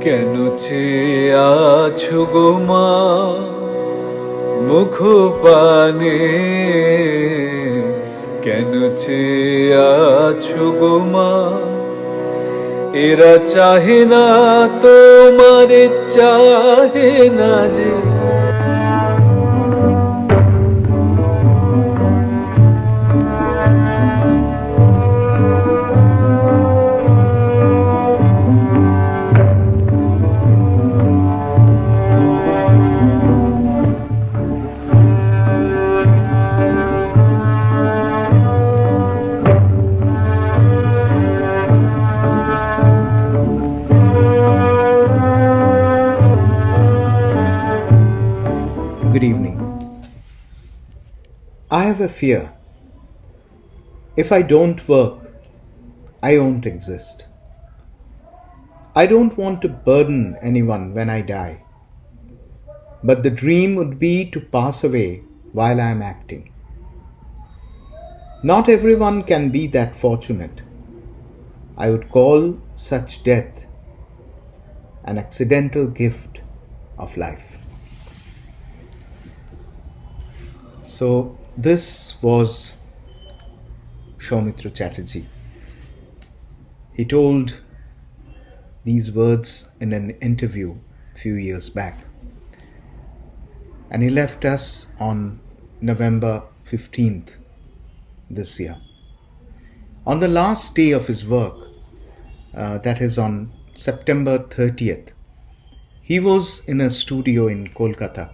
কেন চেয়ে আছো গো মা মুখ পানে, কেন চেয়ে আছো গো মা? এরা চাহে না তোমারে, চাহে না যে Good evening. I have a fear. If I don't work, I won't exist. I don't want to burden anyone when I die. But the dream would be to pass away while I am acting. Not everyone can be that fortunate. I would call such death an accidental gift of life. So this was Soumitra Chattrejee. He told these words in an interview a few years back. And he left us on November 15th this year. On the last day of his work, that is on September 30th, he was in a studio in Kolkata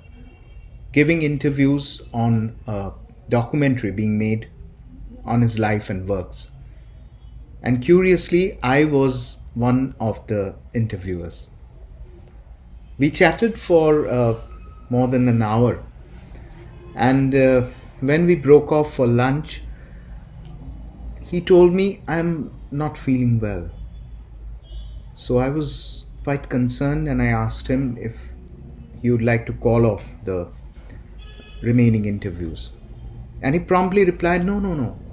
giving interviews on a documentary being made on his life and works. And curiously, I was one of the interviewers. We chatted for more than an hour, and when we broke off for lunch, he told me, "I'm not feeling well." So I was quite concerned, and I asked him if he would like to call off the remaining interviews. And he promptly replied, no,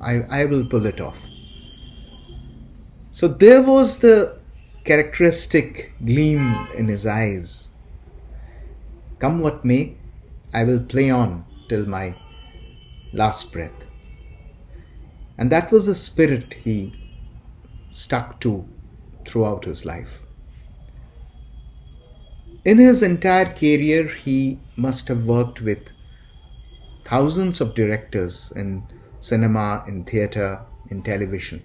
I will pull it off. So there was the characteristic gleam in his eyes. Come what may, I will play on till my last breath. And that was the spirit he stuck to throughout his life. In his entire career, he must have worked with thousands of directors in cinema, in theatre, in television.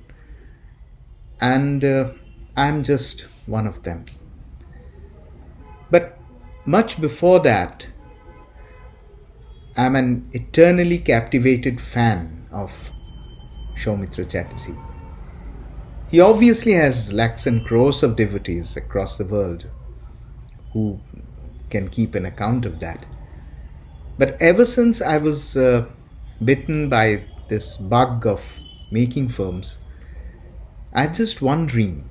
And I'm just one of them. But much before that, I'm an eternally captivated fan of Soumitra Chatterjee. He obviously has lakhs and crores of devotees across the world who can keep an account of that. But ever since I was bitten by this bug of making films, I had just one dream.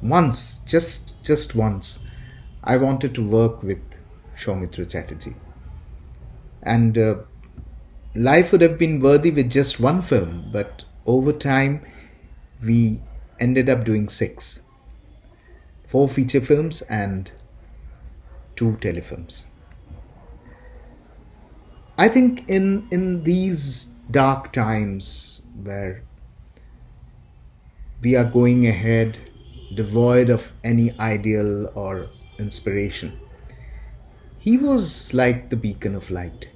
Once, just once, I wanted to work with Soumitra Chatterjee. And life would have been worthy with just one film, but over time, we ended up doing 6. 4 feature films and 2 telefilms. I think in these dark times where we are going ahead devoid of any ideal or inspiration, he was like the beacon of light,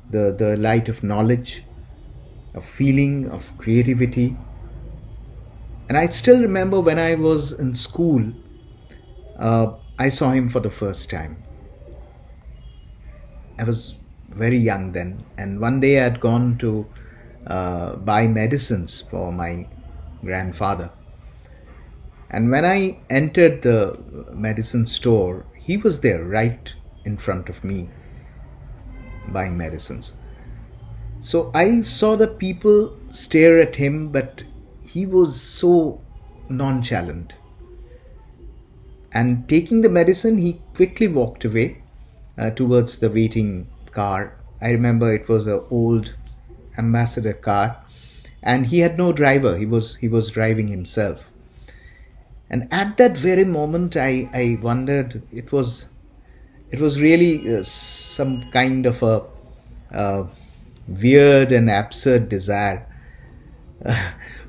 the light of knowledge, of feeling, of creativity. And I still remember when I was in school, I saw him for the first time. I was very young then, and one day I had gone to buy medicines for my grandfather. And when I entered the medicine store, he was there right in front of me buying medicines. So I saw the people stare at him, but he was so nonchalant. And taking the medicine, he quickly walked away towards the waiting car. I remember it was an old ambassador car, and he had no driver. He was driving himself. And at that very moment, I wondered, it was really some kind of a uh, weird and absurd desire,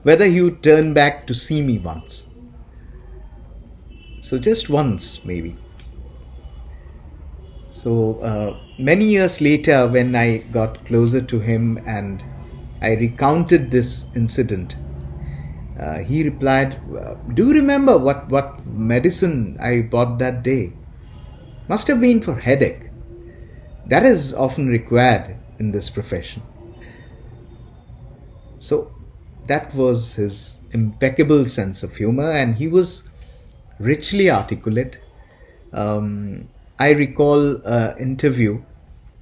whether he would turn back to see me once. So just once, maybe. So many years later, when I got closer to him and I recounted this incident, he replied, "Do you remember what medicine I bought that day? Must have been for headache. That is often required in this profession." So that was his impeccable sense of humor, and he was richly articulate. I recall an interview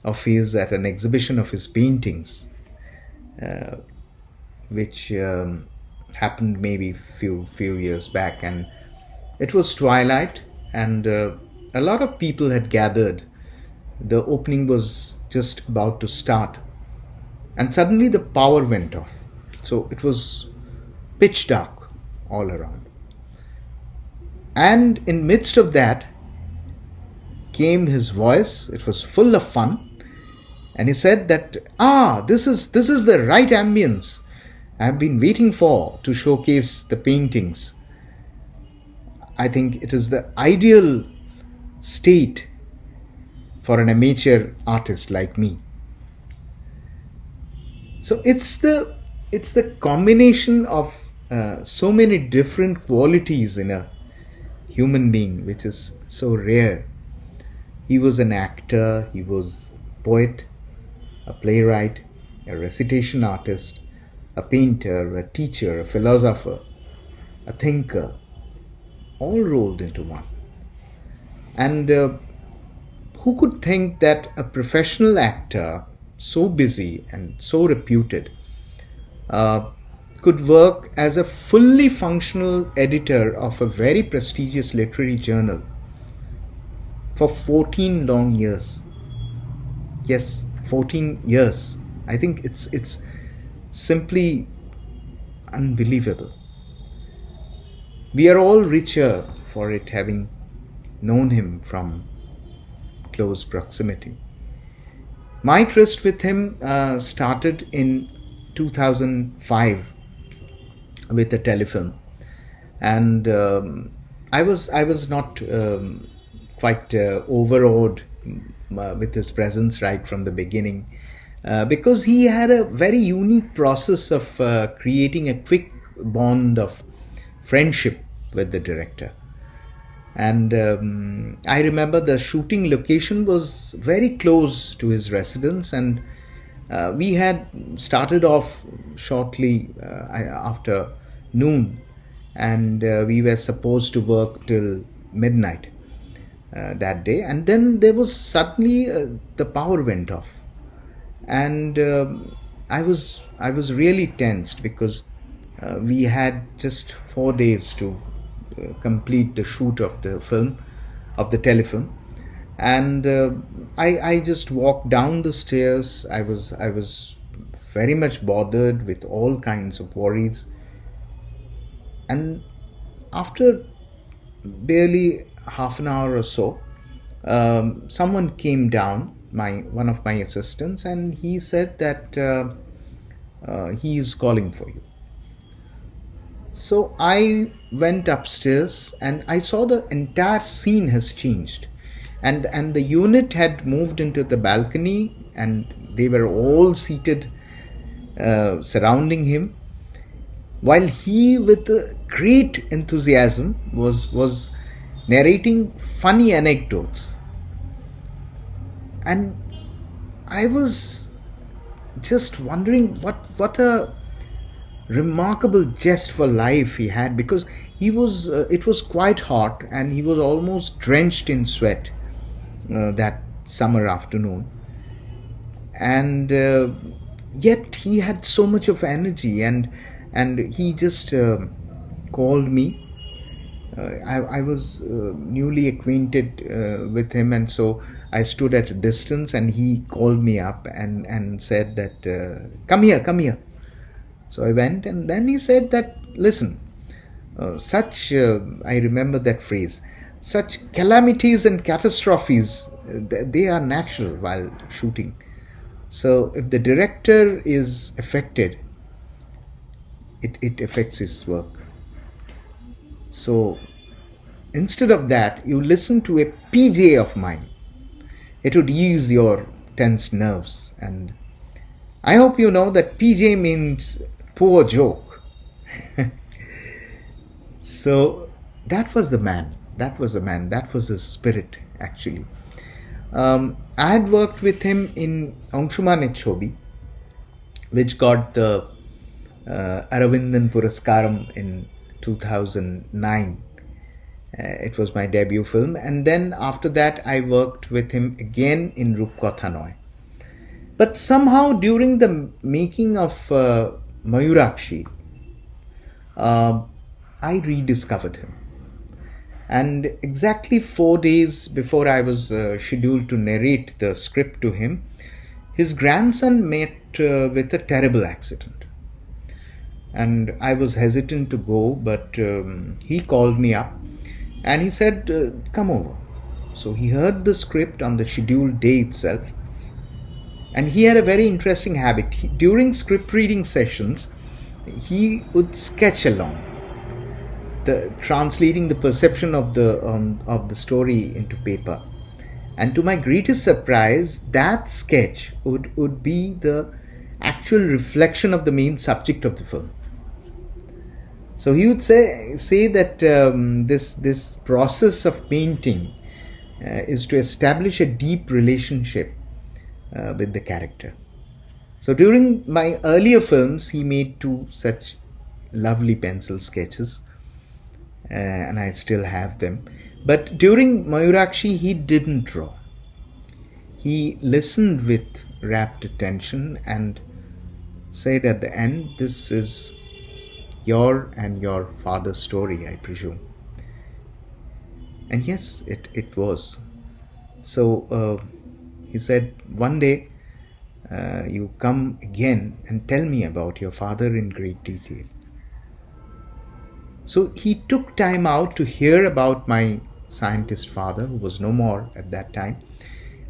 of his at an exhibition of his paintings, which happened maybe few years back, and it was twilight, and a lot of people had gathered. The opening was just about to start, and suddenly the power went off. So it was pitch dark all around. And in midst of that came his voice. It was full of fun. And he said that, this is the right ambience I've been waiting for to showcase the paintings. I think it is the ideal state for an amateur artist like me. So it's the combination of so many different qualities in a human being, which is so rare. He was an actor, he was a poet, a playwright, a recitation artist, a painter, a teacher, a philosopher, a thinker, all rolled into one. And who could think that a professional actor, so busy and so reputed, uh, could work as a fully functional editor of a very prestigious literary journal for 14 long years? Yes, 14 years. I think it's simply unbelievable. We are all richer for it, having known him from close proximity. My tryst with him started in 2005 with a telefilm, and I was not quite overawed with his presence right from the beginning, because he had a very unique process of creating a quick bond of friendship with the director. And I remember the shooting location was very close to his residence, and we had started off shortly after noon, and we were supposed to work till midnight that day. And then there was suddenly the power went off, and I was really tensed, because we had just 4 days to complete the shoot of the film, of the telefilm. And I just walked down the stairs. I was very much bothered with all kinds of worries. And after barely half an hour or so, someone came down, my one of my assistants, and he said that he is calling for you. So I went upstairs and I saw the entire scene has changed. And the unit had moved into the balcony, and they were all seated surrounding him, while he, with great enthusiasm, was narrating funny anecdotes. And I was just wondering what a remarkable zest for life he had, because he was it was quite hot and he was almost drenched in sweat that summer afternoon. And yet he had so much of energy, and he just called me. I was newly acquainted with him, and so I stood at a distance, and he called me up and said that, come here. So I went, and then he said that, listen, I remember that phrase, such calamities and catastrophes, they are natural while shooting. So if the director is affected, it affects his work. So instead of that, you listen to a PJ of mine. It would ease your tense nerves. And I hope you know that PJ means poor joke. So that was the man. That was the man. That was his spirit, actually. I had worked with him in Anshumane Chobi, which got the Aravindan Puraskaram in 2009. It was my debut film. And then after that, I worked with him again in Rupkotha Noy. But somehow during the making of Mayurakshi, I rediscovered him. And exactly 4 days before I was scheduled to narrate the script to him, his grandson met with a terrible accident. And I was hesitant to go, but he called me up and he said, come over. So he heard the script on the scheduled day itself. And he had a very interesting habit. During script reading sessions, he would sketch along, translating the perception of the story into paper. And to my greatest surprise, that sketch would be the actual reflection of the main subject of the film. So he would say that this process of painting is to establish a deep relationship with the character. So during my earlier films, he made 2 such lovely pencil sketches, and I still have them. But during Mayurakshi, he didn't draw. He listened with rapt attention and said at the end, this is your and your father's story, I presume. And yes, it was. So he said, one day you come again and tell me about your father in great detail. So he took time out to hear about my scientist father, who was no more at that time,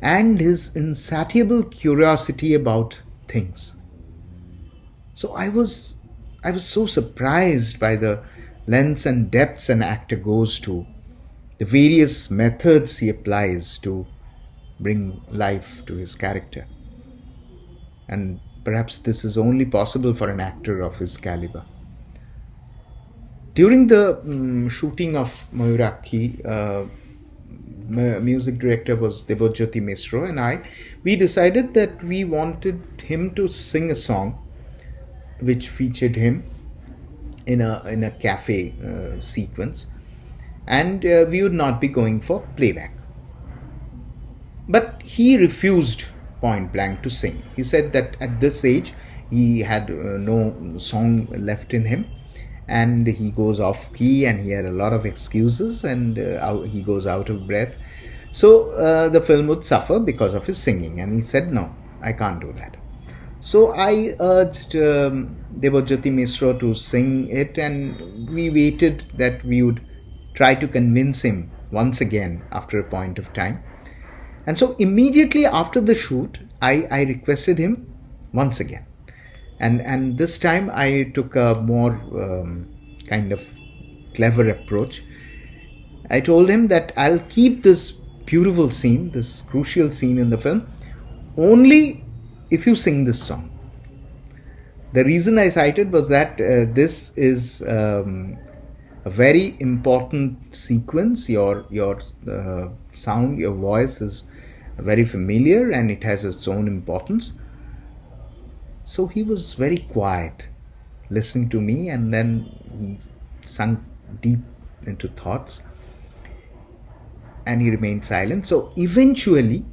and his insatiable curiosity about things. So I was so surprised by the lengths and depths an actor goes to, the various methods he applies to bring life to his character. And perhaps this is only possible for an actor of his caliber. During the shooting of Mayurakshi, music director was Debojyoti Misro and we decided that we wanted him to sing a song which featured him in a cafe sequence, and we would not be going for playback. But he refused point blank to sing. He said that at this age he had no song left in him, and he goes off key and he had a lot of excuses, and he goes out of breath. So the film would suffer because of his singing, and he said, no, I can't do that. So I urged Debojyoti Misro to sing it, and we waited that we would try to convince him once again after a point of time. And so immediately after the shoot, I requested him once again. And this time I took a more kind of clever approach. I told him that I'll keep this beautiful scene, this crucial scene in the film, only if you sing this song. The reason I cited was that this is a very important sequence. Your sound, your voice is very familiar and it has its own importance. So he was very quiet, listening to me, and then he sunk deep into thoughts and he remained silent. So eventually,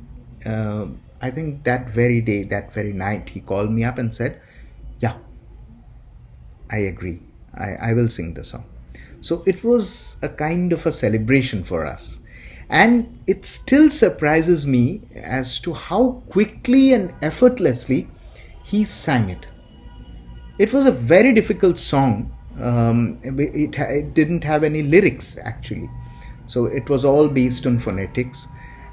I think that very day, that very night, he called me up and said, yeah, I agree. I will sing the song. So it was a kind of a celebration for us. And it still surprises me as to how quickly and effortlessly he sang it. It was a very difficult song It didn't have any lyrics actually, so it was all based on phonetics,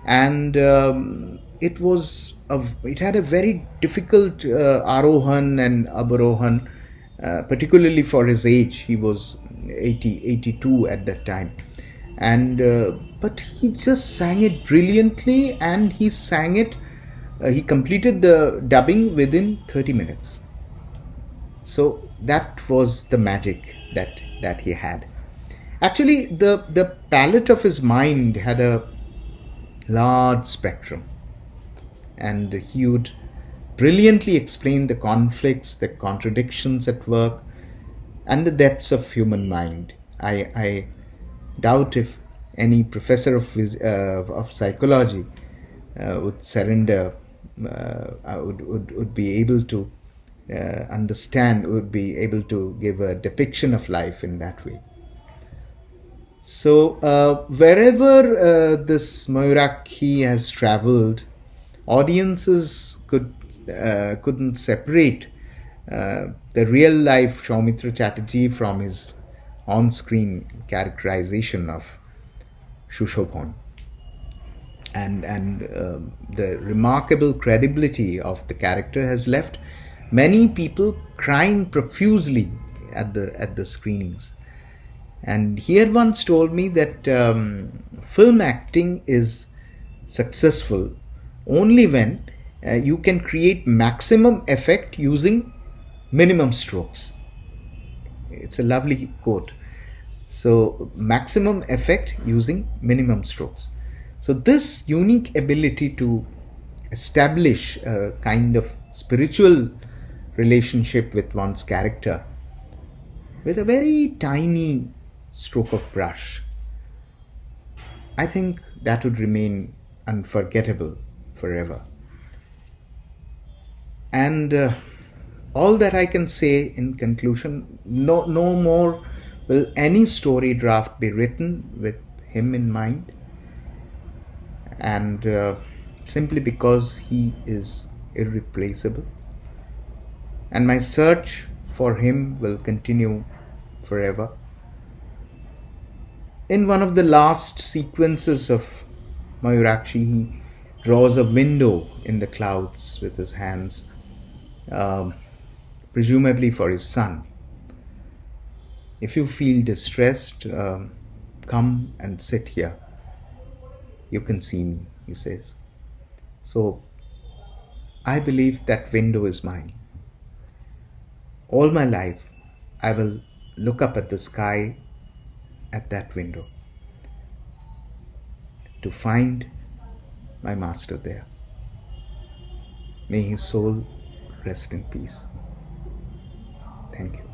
and it had a very difficult arohan and avarohan, particularly for his age. He was 82 at that time, and but he just sang it brilliantly, and he sang it. He completed the dubbing within 30 minutes. So that was the magic that he had. Actually, the palette of his mind had a large spectrum, and he would brilliantly explain the conflicts, the contradictions at work, and the depths of human mind. I doubt if any professor of psychology would surrender, would be able to understand, would be able to give a depiction of life in that way. So wherever this Mayurakhi has traveled, audiences couldn't separate the real life Soumitra Chatterjee from his on-screen characterization of Shushobhon. And the remarkable credibility of the character has left many people crying profusely at the screenings. And he had once told me that film acting is successful only when you can create maximum effect using minimum strokes. It's a lovely quote. So, maximum effect using minimum strokes. So, this unique ability to establish a kind of spiritual relationship with one's character with a very tiny stroke of brush, I think that would remain unforgettable forever. And all that I can say in conclusion, no more will any story draft be written with him in mind, and simply because he is irreplaceable. And my search for him will continue forever. In one of the last sequences of Mayurakshi, he draws a window in the clouds with his hands, presumably for his son. If you feel distressed, come and sit here. You can see me, he says. So I believe that window is mine. All my life, I will look up at the sky at that window to find my master there. May his soul rest in peace. Thank you.